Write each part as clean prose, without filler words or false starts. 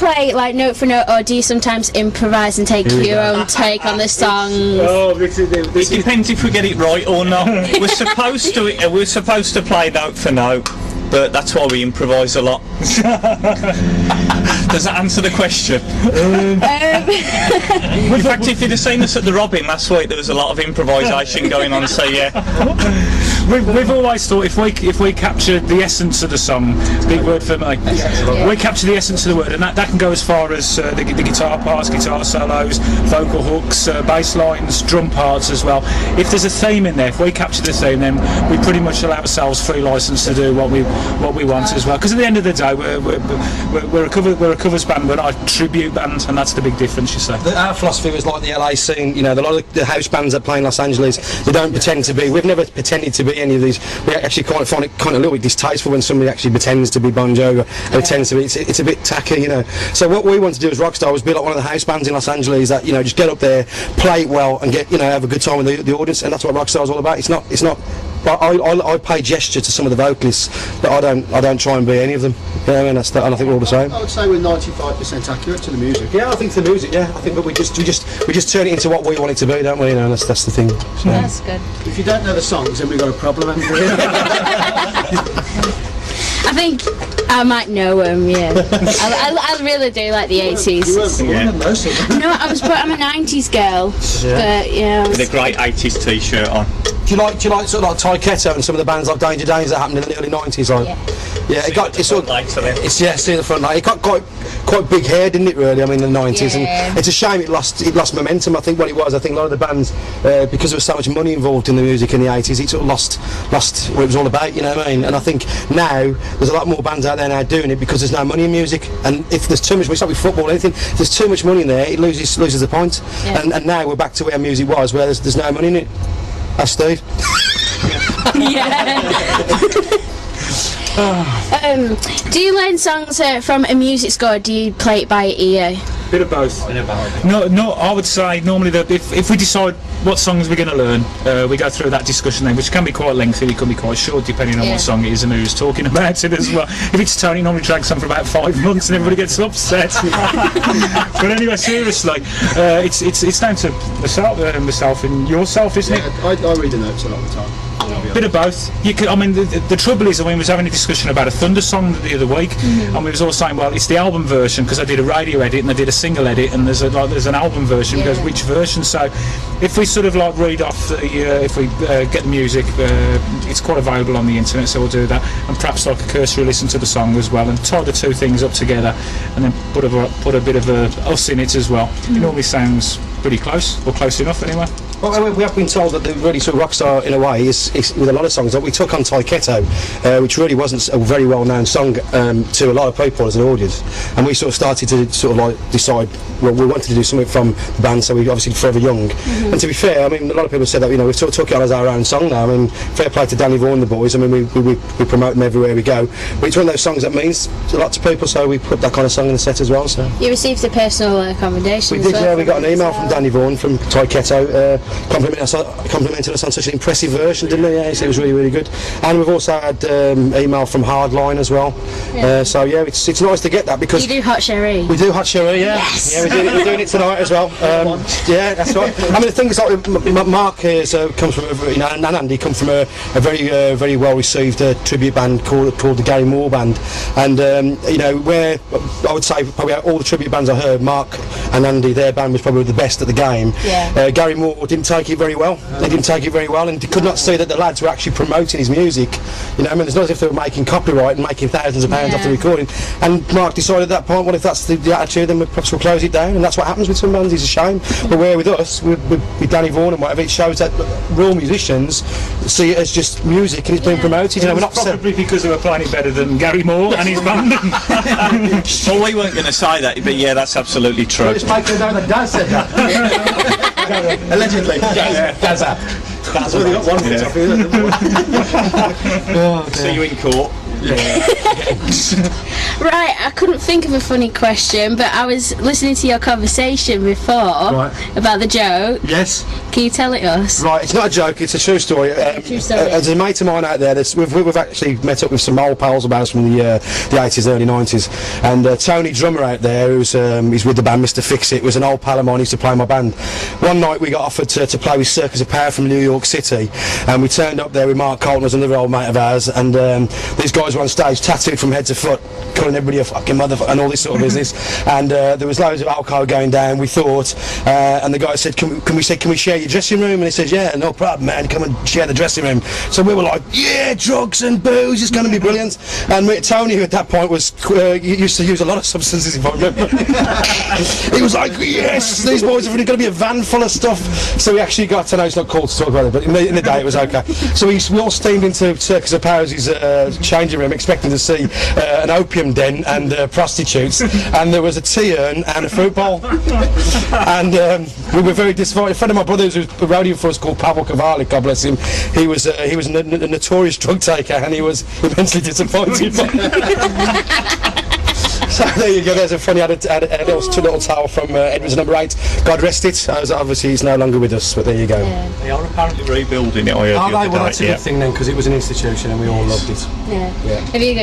play like note for note, or do you sometimes improvise and take your own take on the songs? It depends if we get it right or not. We're supposed to play note for note, but that's why we improvise a lot. Does that answer the question? In fact, if you'd have seen us at the Robin last week, there was a lot of improvisation going on, so yeah. We've always thought if we capture the essence of the song, big word for me, we capture the essence of the word, and that can go as far as the guitar parts, guitar solos, vocal hooks, bass lines, drum parts as well. If there's a theme in there, if we capture the theme, then we pretty much allow ourselves free license to do what we want as well. Because at the end of the day, we're a covers band, we're not a tribute band, and that's the big difference, you say. Our philosophy was like the LA scene. You know, a lot of the house bands that play in Los Angeles, they don't pretend to be. We've never pretended to be any of these. We actually find it kind of a little bit distasteful when somebody actually pretends to be Bon Jovi, or pretends to be. It's a bit tacky, you know. So what we want to do as Rockstar was be like one of the house bands in Los Angeles that, you know, just get up there, play it well, and get, you know, have a good time with the audience, and that's what Rockstar is all about. It's not. I pay gesture to some of the vocalists, but I don't try and be any of them. You know, and I think we're all the same. I would say we're 95% accurate to the music. Yeah, I think the music. Yeah, I think, but we just turn it into what we want it to be, don't we? You know, and that's the thing. So. That's good. If you don't know the songs, then we've got a problem, haven't we? I think I might know them, yeah. I really do like the 80s. No, I'm a 90s girl, but yeah. With a great 80s t-shirt on. Do you like sort of like Ty Ketto and some of the bands like Danger Days that happened in the early 90s? Like, yeah, it's sort of, see the front light. It got quite big hair, didn't it? Really, I mean, in the 90s, and it's a shame it lost momentum. I think what it was, I think a lot of the bands, because there was so much money involved in the music in the 80s, it sort of lost what it was all about. You know what I mean? And I think now there's a lot more bands out there now doing it because there's no money in music, and if there's too much, we start with football, anything. If there's too much money in there, it loses the point. Yeah. And now we're back to where music was, where there's no money in it. That's Steve. Yeah. Do you learn songs from a music score, or do you play it by ear? Bit of both. No, I would say normally that if we decide what songs we're going to learn, we go through that discussion then, which can be quite lengthy, it can be quite short depending on what song it is and who's talking about it as well. If it's Tony, it normally drags on for about 5 months and everybody gets upset. But anyway, seriously, it's down to myself and yourself, isn't it? I read the notes a lot of the time. Bit of both. You could, I mean, the trouble is, we was having a discussion about a Thunder song the other week, and we was all saying, well, it's the album version because I did a radio edit and I did a single edit, and there's an album version. Because which version? So, if we sort of like read off, if we get the music, it's quite available on the internet, so we'll do that, and perhaps like a cursory listen to the song as well, and tie the two things up together, and then put a bit of us in it as well. It normally sounds pretty close, or close enough anyway. Well, we have been told that the really sort of Rockstar, in a way, is with a lot of songs that we took on Ty Ketto, which really wasn't a very well-known song to a lot of people as an audience, and we sort of started to sort of like decide, well, we wanted to do something from the band, so we obviously Forever Young. And to be fair, I mean, a lot of people said that, you know, we've sort of took it on as our own song now. I mean, fair play to Danny Vaughan and the boys. I mean, we promote them everywhere we go. But it's one of those songs that means a lot to people, so we put that kind of song in the set as well. So you received a personal commendation. We did, yeah. We got an email from Danny Vaughan from Ty Ketto, complimented us on such an impressive version, didn't he? Yeah, he said it was really, really good. And we've also had email from Hardline as well. Yeah. So yeah, it's nice to get that because you do Hot Sherry. We do Hot Sherry, yeah. Yes. Yeah, we're doing it tonight as well. Yeah, that's right. I mean, the thing is, like, Mark comes from, you know, and Andy come from a very well received tribute band called the Gary Moore Band, and you know, where I would say probably out of all the tribute bands I heard, Mark and Andy, their band was probably the best at the game. Yeah. Gary Moore didn't take it very well. They didn't take it very well, and could not see that the lads were actually promoting his music. You know, I mean, it's not as if they were making copyright and making thousands of pounds off the recording. And Mark decided at that point, well, if that's the attitude, then perhaps we'll close it down. And that's what happens with some bands. It's a shame. But where with us, with Danny Vaughan and whatever, it shows that real musicians see it as just music and it's being promoted. You know, we're not probably because they were playing it better than Gary Moore and his band. Well, we weren't going to say that, but yeah, that's absolutely true. Well, it's making know that Daz said that. Allegedly. Daz. That's only got one See you in court. Right, I couldn't think of a funny question, but I was listening to your conversation before about the joke. Yes. Can you tell it us? Right, it's not a joke, it's a true story. True story. There's a mate of mine out there, we've actually met up with some old pals of ours from the 80s, early 90s, and Tony Drummer out there, he's with the band Mr. Fix-It, was an old pal of mine, he used to play in my band. One night we got offered to play with Circus of Power from New York City, and we turned up there with Mark Colton, as another old mate of ours, and these guys were on stage, tattooed from head to foot, calling everybody a fucking motherfucker and all this sort of business, and there was loads of alcohol going down, we thought, and the guy said, can we share your dressing room? And he says, yeah, no problem, man, come and share the dressing room. So we were like, yeah, drugs and booze, it's going to be brilliant. And Tony, who at that point was used to use a lot of substances, if I remember. He was like, yes, these boys are really going to be a van full of stuff. So we actually got, I know it's not called to talk about it, but in the day it was okay. So we all steamed into Circus of Powers' changing room, expecting to see an opium den and prostitutes, and there was a tea urn and a fruit bowl. And we were very disappointed. A friend of my brother's who was roadieing for us, called Pavel Kovalik, God bless him, he was a notorious drug taker, and he was immensely disappointed. So there you go, there's a funny little towel from Edwards No. 8. God rest it, as obviously he's no longer with us, but there you go. Yeah. They are apparently rebuilding it, I heard the other well, day. that's a good thing then, because it was an institution and we all loved it. Yeah. Have you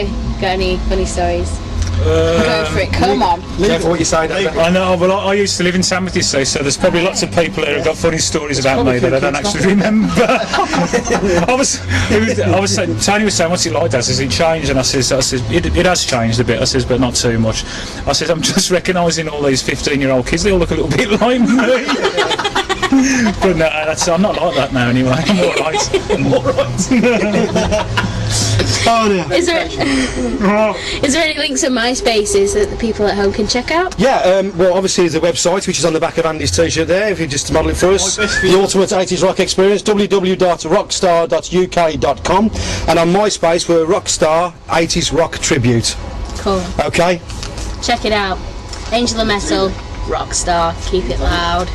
got any funny stories? Go for it, come on. Careful what you say. I know, well, I used to live in Sandwich, you see, so there's probably lots of people here who've got funny stories about me that I don't actually remember. I was saying, Tony was saying, what's it like, Dad? I says, it changed, and I says, it has changed a bit, I says, but not too much. I says, I'm just recognising all these 15-year-old kids, they all look a little bit like me. But no, I'm not like that now anyway, I'm alright. Oh dear. Is there any links at MySpaces that the people at home can check out? Yeah, well, obviously there's a website which is on the back of Andy's t-shirt there, if you just model it for us. The Ultimate 80s Rock Experience, www.rockstar.uk.com, and on MySpace we're Rockstar 80s Rock Tribute. Cool. Okay? Check it out. Angel of Metal, Rockstar, keep it loud.